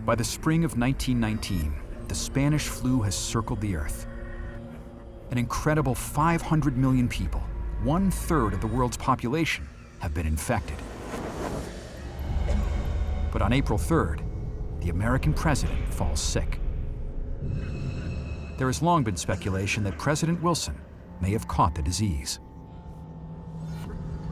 By the spring of 1919, the Spanish flu has circled the earth. An incredible 500 million people, 1/3 of the world's population, have been infected. But on April 3rd, the American president falls sick. There has long been speculation that President Wilson may have caught the disease.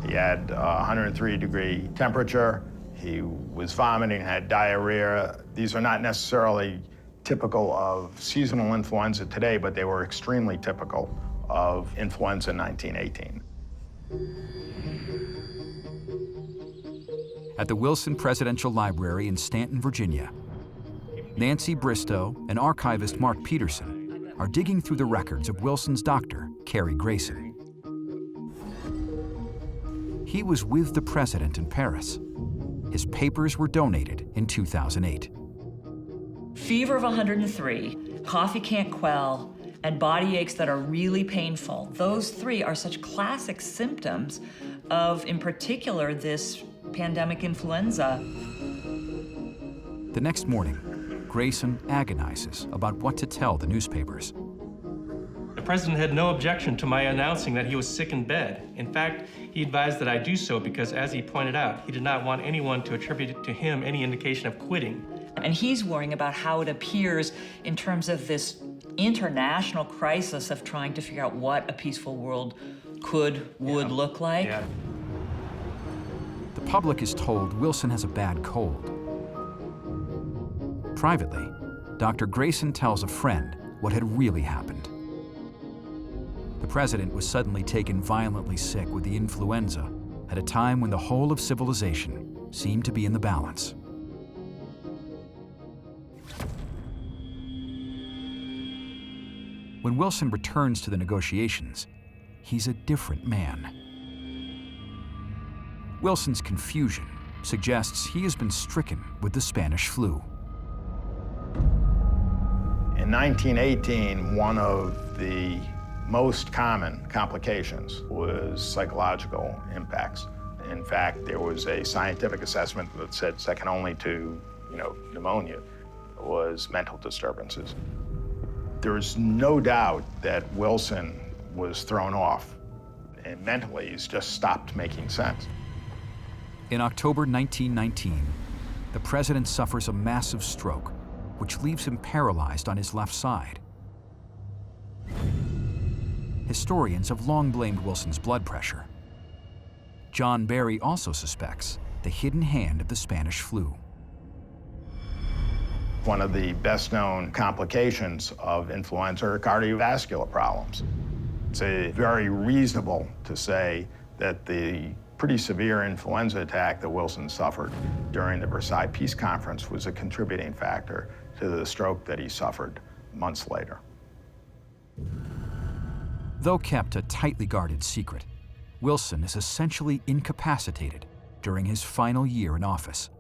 He had a 103-degree temperature. He was vomiting, had diarrhea. These are not necessarily typical of seasonal influenza today, but they were extremely typical of influenza in 1918. At the Wilson Presidential Library in Stanton, Virginia, Nancy Bristow and archivist Mark Peterson are digging through the records of Wilson's doctor, Cary Grayson. He was with the president in Paris. His papers were donated in 2008. Fever of 103, cough you can't quell, and body aches that are really painful. Those three are such classic symptoms of, in particular, this pandemic influenza. The next morning, Grayson agonizes about what to tell the newspapers. The president had no objection to my announcing that he was sick in bed. In fact, he advised that I do so because, as he pointed out, he did not want anyone to attribute to him any indication of quitting. And he's worrying about how it appears in terms of this international crisis of trying to figure out what a peaceful world would look like. Yeah. The public is told Wilson has a bad cold. Privately, Dr. Grayson tells a friend what had really happened. The president was suddenly taken violently sick with the influenza at a time when the whole of civilization seemed to be in the balance. When Wilson returns to the negotiations, he's a different man. Wilson's confusion suggests he has been stricken with the Spanish flu. In 1918, one of the most common complications was psychological impacts. In fact, there was a scientific assessment that said second only to, pneumonia was mental disturbances. There's no doubt that Wilson was thrown off, and mentally he's just stopped making sense. In October 1919, the president suffers a massive stroke, which leaves him paralyzed on his left side. Historians have long blamed Wilson's blood pressure. John Barry also suspects the hidden hand of the Spanish flu. One of the best-known complications of influenza are cardiovascular problems. It's very reasonable to say that the pretty severe influenza attack that Wilson suffered during the Versailles Peace Conference was a contributing factor to the stroke that he suffered months later. Though kept a tightly guarded secret, Wilson is essentially incapacitated during his final year in office.